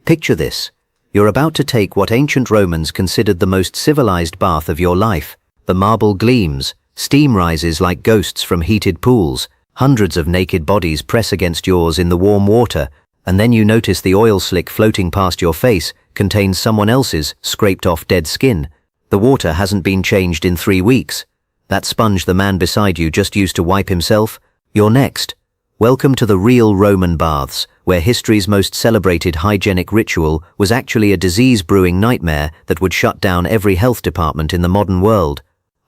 Picture this. You're about to take what ancient Romans considered the most civilized bath of your life. The marble gleams, steam rises like ghosts from heated pools, hundreds of naked bodies press against yours in the warm water, and then you notice the oil slick floating past your face contains someone else's scraped off dead skin. The water hasn't been changed in 3 weeks. That sponge the man beside you just used to wipe himself? You're next. Welcome to the real Roman baths, where history's most celebrated hygienic ritual was actually a disease-brewing nightmare that would shut down every health department in the modern world.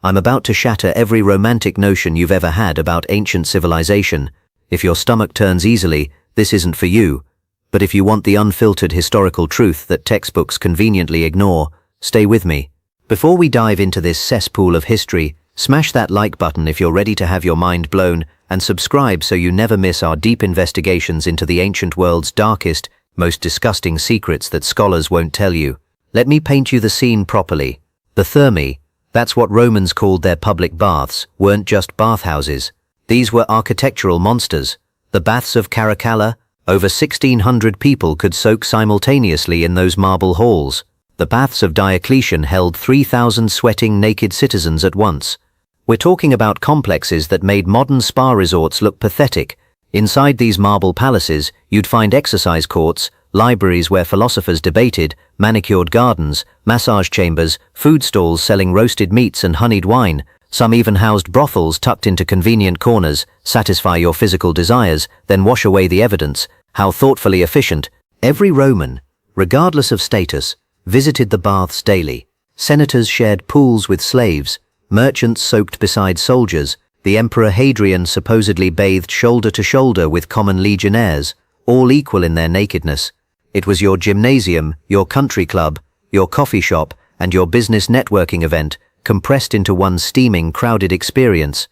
I'm about to shatter every romantic notion you've ever had about ancient civilization. If your stomach turns easily, this isn't for you. But if you want the unfiltered historical truth that textbooks conveniently ignore, stay with me. Before we dive into this cesspool of history, smash that like button if you're ready to have your mind blown, and subscribe so you never miss our deep investigations into the ancient world's darkest, most disgusting secrets that scholars won't tell you. Let me paint you the scene properly. The Thermae, that's what Romans called their public baths, weren't just bathhouses. These were architectural monsters. The baths of Caracalla, over 1,600 people could soak simultaneously in those marble halls. The baths of Diocletian held 3,000 sweating naked citizens at once. We're talking about complexes that made modern spa resorts look pathetic. Inside these marble palaces, you'd find exercise courts, libraries where philosophers debated, manicured gardens, massage chambers, food stalls selling roasted meats and honeyed wine. Some even housed brothels tucked into convenient corners. Satisfy your physical desires, then wash away the evidence. How thoughtfully efficient. Every Roman, regardless of status, visited the baths daily. Senators shared pools with slaves. Merchants soaked beside soldiers. The Emperor Hadrian supposedly bathed shoulder to shoulder with common legionnaires, all equal in their nakedness. It was your gymnasium, your country club, your coffee shop, and your business networking event, compressed into one steaming, crowded experience.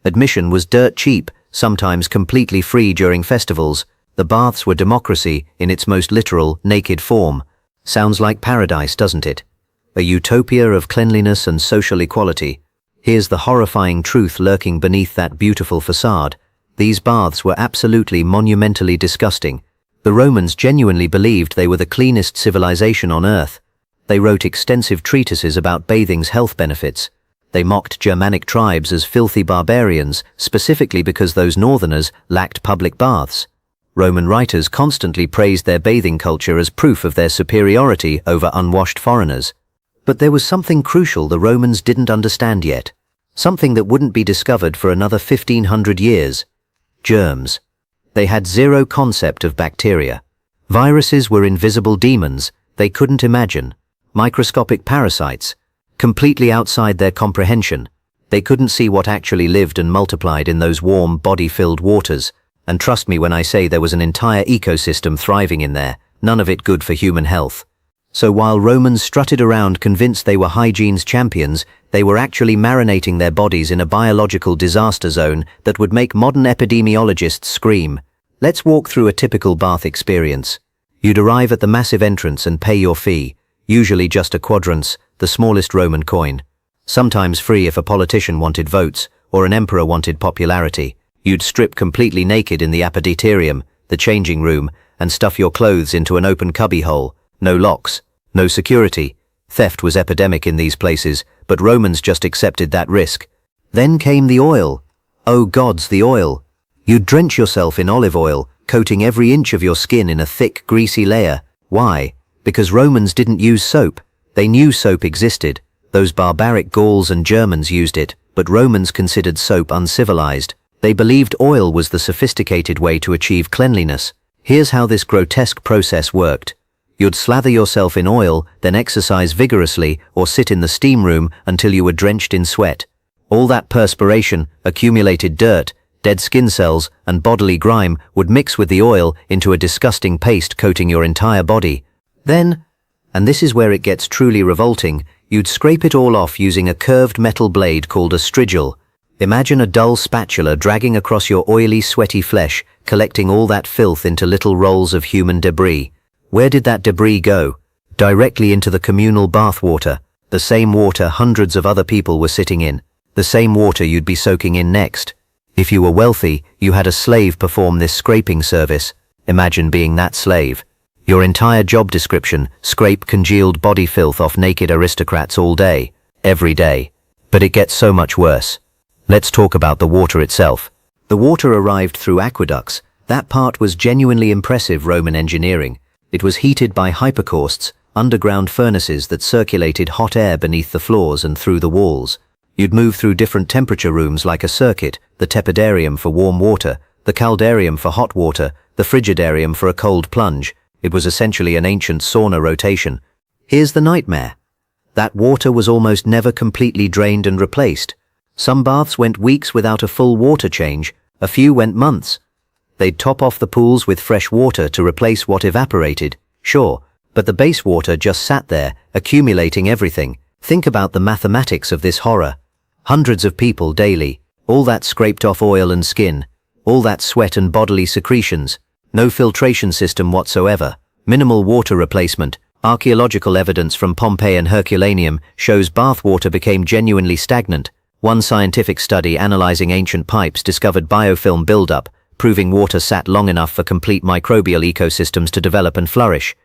Admission was dirt cheap, sometimes completely free during festivals. The baths were democracy in its most literal, naked form. Sounds like paradise, doesn't it? A utopia of cleanliness and social equality. Here's the horrifying truth lurking beneath that beautiful facade. These baths were absolutely monumentally disgusting. The Romans genuinely believed they were the cleanest civilization on earth. They wrote extensive treatises about bathing's health benefits. They mocked Germanic tribes as filthy barbarians, specifically because those northerners lacked public baths. Roman writers constantly praised their bathing culture as proof of their superiority over unwashed foreigners. But there was something crucial the Romans didn't understand yet. Something that wouldn't be discovered for another 1,500 years. Germs. They had zero concept of bacteria. Viruses were invisible demons they couldn't imagine. Microscopic parasites, completely outside their comprehension. They couldn't see what actually lived and multiplied in those warm, body-filled waters. And trust me when I say there was an entire ecosystem thriving in there, none of it good for human health. So while Romans strutted around convinced they were hygiene's champions, they were actually marinating their bodies in a biological disaster zone that would make modern epidemiologists scream. Let's walk through a typical bath experience. You'd arrive at the massive entrance and pay your fee, usually just a quadrans, the smallest Roman coin. Sometimes free if a politician wanted votes, or an emperor wanted popularity. You'd strip completely naked in the apoditerium, the changing room, and stuff your clothes into an open cubbyhole. No locks, no security. Theft was epidemic in these places, but Romans just accepted that risk. Then came the oil. Oh gods, the oil. You'd drench yourself in olive oil, coating every inch of your skin in a thick, greasy layer. Why? Because Romans didn't use soap. They knew soap existed. Those barbaric Gauls and Germans used it, but Romans considered soap uncivilized. They believed oil was the sophisticated way to achieve cleanliness. Here's how this grotesque process worked. You'd slather yourself in oil, then exercise vigorously or sit in the steam room until you were drenched in sweat. All that perspiration, accumulated dirt, dead skin cells, and bodily grime would mix with the oil into a disgusting paste coating your entire body. Then, and this is where it gets truly revolting, you'd scrape it all off using a curved metal blade called a strigil. Imagine a dull spatula dragging across your oily, sweaty flesh, collecting all that filth into little rolls of human debris. Where did that debris go? Directly into the communal bath water, the same water hundreds of other people were sitting in, the same water you'd be soaking in next. If you were wealthy, you had a slave perform this scraping service. Imagine being that slave. Your entire job description: scrape congealed body filth off naked aristocrats all day, every day. But it gets so much worse. Let's talk about the water itself. The water arrived through aqueducts. That part was genuinely impressive Roman engineering. It was heated by hypercausts, underground furnaces that circulated hot air beneath the floors and through the walls. You'd move through different temperature rooms like a circuit: the tepidarium for warm water, the caldarium for hot water, the frigidarium for a cold plunge. It was essentially an ancient sauna rotation. Here's the nightmare. That water was almost never completely drained and replaced. Some baths went weeks without a full water change, a few went months. They'd top off the pools with fresh water to replace what evaporated, sure, but the base water just sat there, accumulating everything. Think about the mathematics of this horror. Hundreds of people daily, all that scraped off oil and skin, all that sweat and bodily secretions, no filtration system whatsoever, minimal water replacement. Archaeological evidence from Pompeii and Herculaneum shows bath water became genuinely stagnant. One scientific study analyzing ancient pipes discovered biofilm buildup, proving water sat long enough for complete microbial ecosystems to develop and flourish.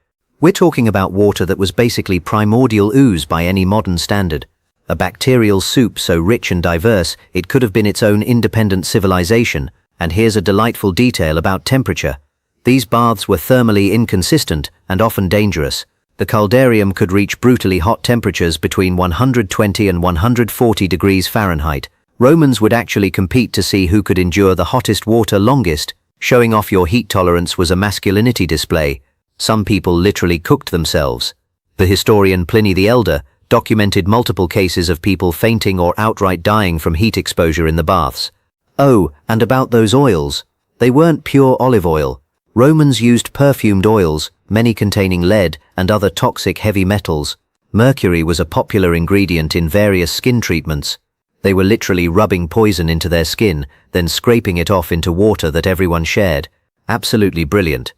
We're talking about water that was basically primordial ooze by any modern standard. A bacterial soup so rich and diverse it could have been its own independent civilization. And here's a delightful detail about temperature. These baths were thermally inconsistent and often dangerous. The caldarium could reach brutally hot temperatures between 120 and 140 degrees Fahrenheit. Romans would actually compete to see who could endure the hottest water longest. Showing off your heat tolerance was a masculinity display. Some people literally cooked themselves. The historian Pliny the Elder documented multiple cases of people fainting or outright dying from heat exposure in the baths. Oh, and about those oils. They weren't pure olive oil. Romans used perfumed oils, many containing lead and other toxic heavy metals. Mercury was a popular ingredient in various skin treatments. They were literally rubbing poison into their skin, then scraping it off into water that everyone shared. Absolutely brilliant.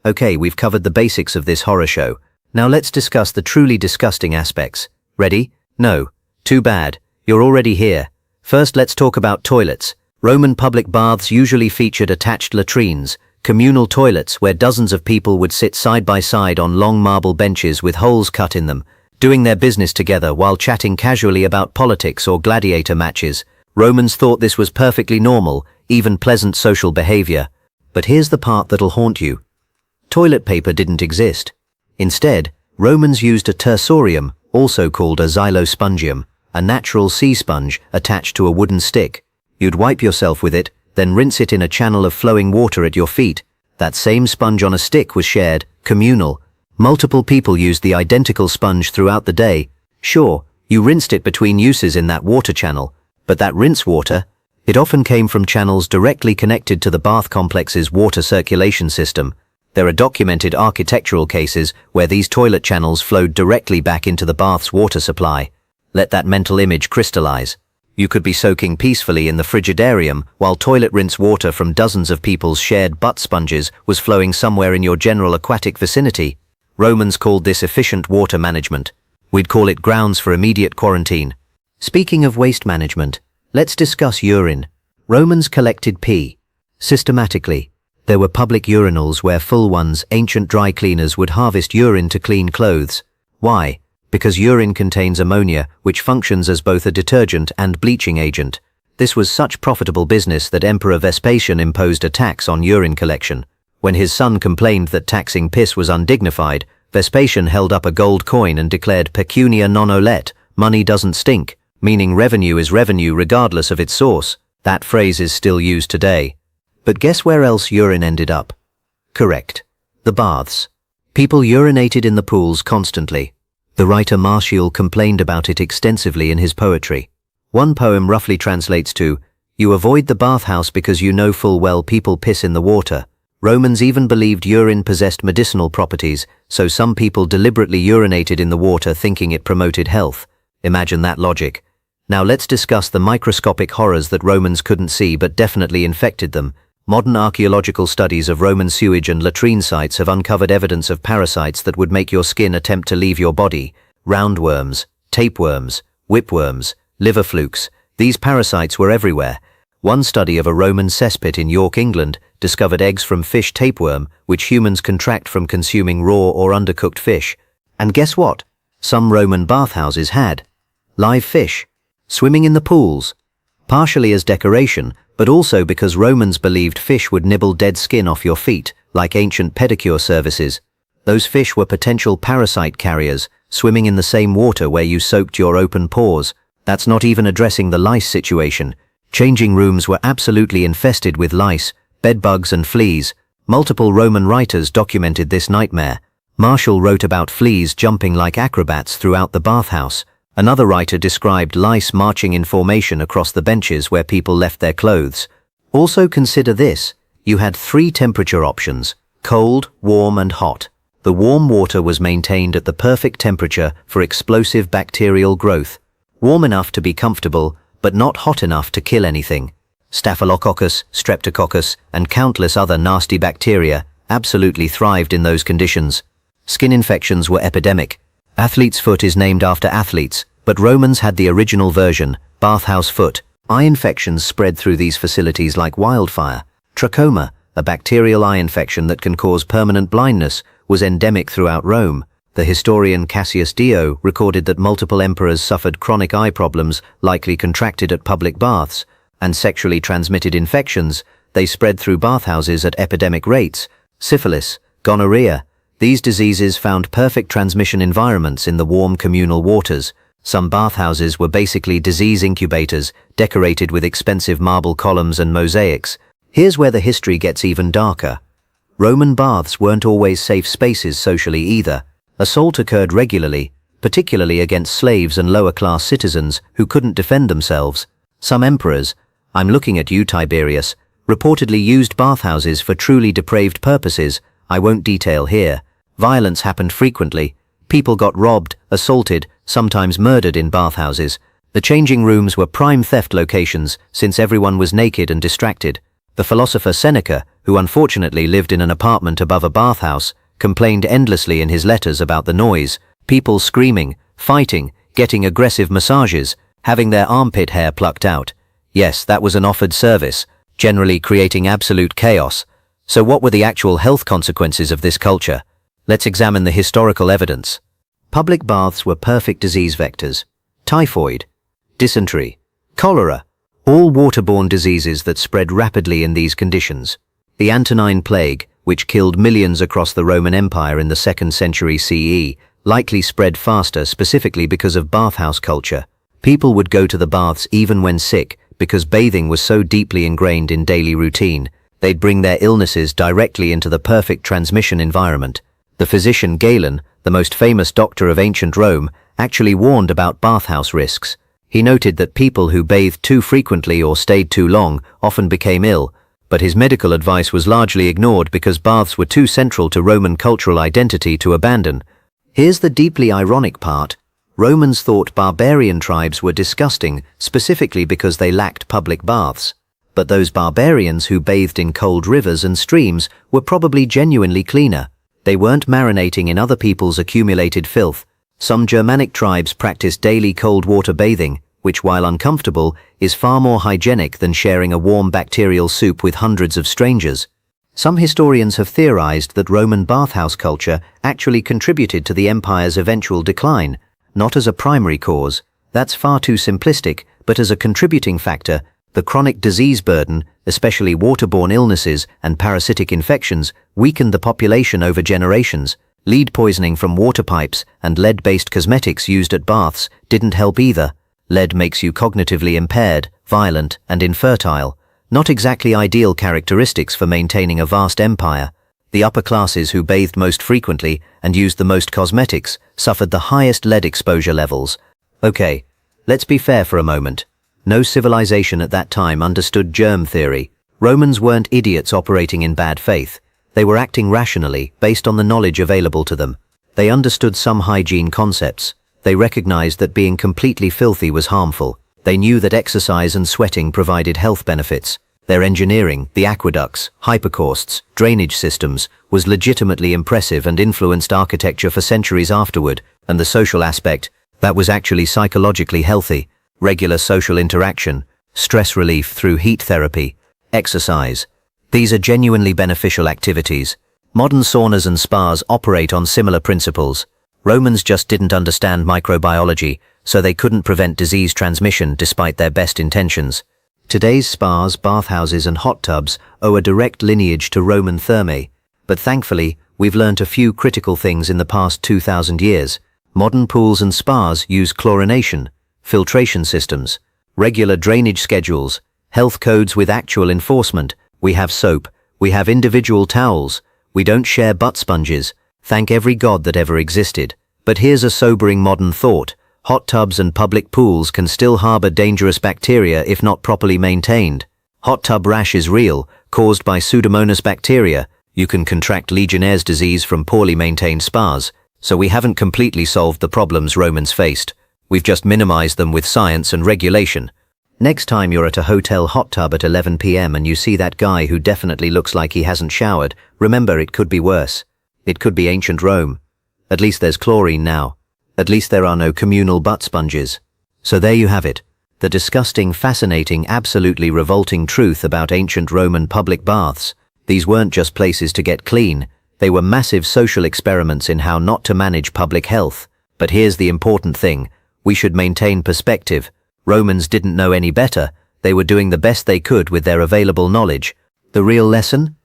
Okay, we've covered the basics of this horror show. Now let's discuss the truly disgusting aspects. Ready? No. Too bad. You're already here. First, let's talk about toilets. Roman public baths usually featured attached latrines, communal toilets where dozens of people would sit side by side on long marble benches with holes cut in them, doing their business together while chatting casually about politics or gladiator matches. Romans thought this was perfectly normal, even pleasant social behavior. But here's the part that'll haunt you. Toilet paper didn't exist. Instead, Romans used a tersorium, also called a xylospongium, a natural sea sponge attached to a wooden stick. You'd wipe yourself with it, then rinse it in a channel of flowing water at your feet. That same sponge on a stick was shared, communal. Multiple people used the identical sponge throughout the day. Sure, you rinsed it between uses in that water channel, but that rinse water, it often came from channels directly connected to the bath complex's water circulation system. There are documented architectural cases where these toilet channels flowed directly back into the bath's water supply. Let that mental image crystallize. You could be soaking peacefully in the frigidarium while toilet rinse water from dozens of people's shared butt sponges was flowing somewhere in your general aquatic vicinity. Romans called this efficient water management. We'd call it grounds for immediate quarantine. Speaking of waste management, let's discuss urine. Romans collected pee. Systematically. There were public urinals where full ones, ancient dry cleaners would harvest urine to clean clothes. Why? Because urine contains ammonia, which functions as both a detergent and bleaching agent. This was such profitable business that Emperor Vespasian imposed a tax on urine collection. When his son complained that taxing piss was undignified, Vespasian held up a gold coin and declared pecunia non olet, money doesn't stink, meaning revenue is revenue regardless of its source. That phrase is still used today. But guess where else urine ended up? Correct. The baths. People urinated in the pools constantly. The writer Martial complained about it extensively in his poetry. One poem roughly translates to, "You avoid the bathhouse because you know full well people piss in the water." Romans even believed urine possessed medicinal properties, so some people deliberately urinated in the water thinking it promoted health. Imagine that logic. Now let's discuss the microscopic horrors that Romans couldn't see but definitely infected them. Modern archaeological studies of Roman sewage and latrine sites have uncovered evidence of parasites that would make your skin attempt to leave your body. Roundworms, tapeworms, whipworms, liver flukes. These parasites were everywhere. One study of a Roman cesspit in York, England, discovered eggs from fish tapeworm, which humans contract from consuming raw or undercooked fish. And guess what? Some Roman bathhouses had live fish swimming in the pools, partially as decoration, but also because Romans believed fish would nibble dead skin off your feet, like ancient pedicure services. Those fish were potential parasite carriers, swimming in the same water where you soaked your open pores. That's not even addressing the lice situation. Changing rooms were absolutely infested with lice, bedbugs and fleas. Multiple Roman writers documented this nightmare. Martial wrote about fleas jumping like acrobats throughout the bathhouse. Another writer described lice marching in formation across the benches where people left their clothes. Also consider this. You had 3 temperature options: cold, warm and hot. The warm water was maintained at the perfect temperature for explosive bacterial growth. Warm enough to be comfortable, but not hot enough to kill anything. Staphylococcus, streptococcus, and countless other nasty bacteria absolutely thrived in those conditions. Skin infections were epidemic. Athlete's foot is named after athletes, but Romans had the original version, bathhouse foot. Eye infections spread through these facilities like wildfire. Trachoma, a bacterial eye infection that can cause permanent blindness, was endemic throughout Rome. The historian Cassius Dio recorded that multiple emperors suffered chronic eye problems likely contracted at public baths, and sexually transmitted infections. They spread through bathhouses at epidemic rates. Syphilis, gonorrhea. These diseases found perfect transmission environments in the warm communal waters. Some bathhouses were basically disease incubators, decorated with expensive marble columns and mosaics. Here's where the history gets even darker. Roman baths weren't always safe spaces socially either. Assault occurred regularly, particularly against slaves and lower-class citizens who couldn't defend themselves. Some emperors, I'm looking at you Tiberius, reportedly used bathhouses for truly depraved purposes. I won't detail here. Violence happened frequently. People got robbed, assaulted, sometimes murdered in bathhouses. The changing rooms were prime theft locations since everyone was naked and distracted. The philosopher Seneca, who unfortunately lived in an apartment above a bathhouse, complained endlessly in his letters about the noise, people screaming, fighting, getting aggressive massages, having their armpit hair plucked out. Yes, that was an offered service, generally creating absolute chaos. So what were the actual health consequences of this culture? Let's examine the historical evidence. Public baths were perfect disease vectors. Typhoid, dysentery, cholera, all waterborne diseases that spread rapidly in these conditions. The Antonine Plague, which killed millions across the Roman Empire in the 2nd century CE, likely spread faster specifically because of bathhouse culture. People would go to the baths even when sick because bathing was so deeply ingrained in daily routine. They'd bring their illnesses directly into the perfect transmission environment. The physician Galen, the most famous doctor of ancient Rome, actually warned about bathhouse risks. He noted that people who bathed too frequently or stayed too long often became ill, but his medical advice was largely ignored because baths were too central to Roman cultural identity to abandon. Here's the deeply ironic part. Romans thought barbarian tribes were disgusting specifically because they lacked public baths. But those barbarians who bathed in cold rivers and streams were probably genuinely cleaner. They weren't marinating in other people's accumulated filth. Some Germanic tribes practiced daily cold water bathing, which, while uncomfortable, is far more hygienic than sharing a warm bacterial soup with hundreds of strangers. Some historians have theorized that Roman bathhouse culture actually contributed to the empire's eventual decline, not as a primary cause. That's far too simplistic, but as a contributing factor. The chronic disease burden, especially waterborne illnesses and parasitic infections, weakened the population over generations. Lead poisoning from water pipes and lead-based cosmetics used at baths didn't help either. Lead makes you cognitively impaired, violent, and infertile. Not exactly ideal characteristics for maintaining a vast empire. The upper classes who bathed most frequently and used the most cosmetics suffered the highest lead exposure levels. Okay, let's be fair for a moment. No civilization at that time understood germ theory. Romans weren't idiots operating in bad faith. They were acting rationally, based on the knowledge available to them. They understood some hygiene concepts. They recognized that being completely filthy was harmful. They knew that exercise and sweating provided health benefits. Their engineering, the aqueducts, hypercausts, drainage systems, was legitimately impressive and influenced architecture for centuries afterward. And the social aspect, that was actually psychologically healthy. Regular social interaction, stress relief through heat therapy, exercise. These are genuinely beneficial activities. Modern saunas and spas operate on similar principles. Romans just didn't understand microbiology, so they couldn't prevent disease transmission despite their best intentions. Today's spas, bathhouses and hot tubs owe a direct lineage to Roman thermae, but thankfully, we've learnt a few critical things in the past 2,000 years. Modern pools and spas use chlorination, filtration systems, regular drainage schedules, health codes with actual enforcement. We have soap, we have individual towels, we don't share butt sponges. Thank every god that ever existed. But here's a sobering modern thought. Hot tubs and public pools can still harbor dangerous bacteria if not properly maintained. Hot tub rash is real, caused by Pseudomonas bacteria. You can contract Legionnaire's disease from poorly maintained spas. So we haven't completely solved the problems Romans faced. We've just minimized them with science and regulation. Next time you're at a hotel hot tub at 11 p.m. and you see that guy who definitely looks like he hasn't showered, remember it could be worse. It could be ancient Rome. At least there's chlorine now. At least there are no communal butt sponges. So there you have it. The disgusting, fascinating, absolutely revolting truth about ancient Roman public baths. These weren't just places to get clean. They were massive social experiments in how not to manage public health. But here's the important thing. We should maintain perspective. Romans didn't know any better. They were doing the best they could with their available knowledge. The real lesson?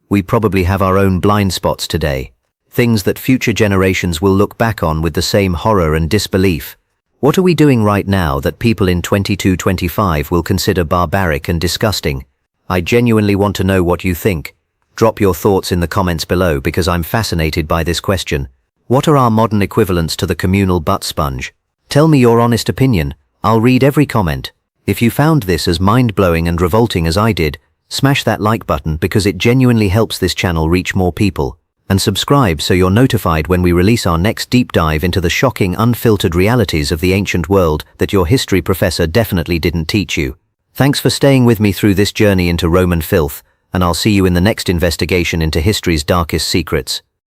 We probably have our own blind spots today. Things that future generations will look back on with the same horror and disbelief. What are we doing right now that people in 2225 will consider barbaric and disgusting? I genuinely want to know what you think. Drop your thoughts in the comments below because I'm fascinated by this question. What are our modern equivalents to the communal butt sponge? Tell me your honest opinion. I'll read every comment. If you found this as mind-blowing and revolting as I did, smash that like button because it genuinely helps this channel reach more people. And subscribe so you're notified when we release our next deep dive into the shocking, unfiltered realities of the ancient world that your history professor definitely didn't teach you. Thanks for staying with me through this journey into Roman filth, and I'll see you in the next investigation into history's darkest secrets.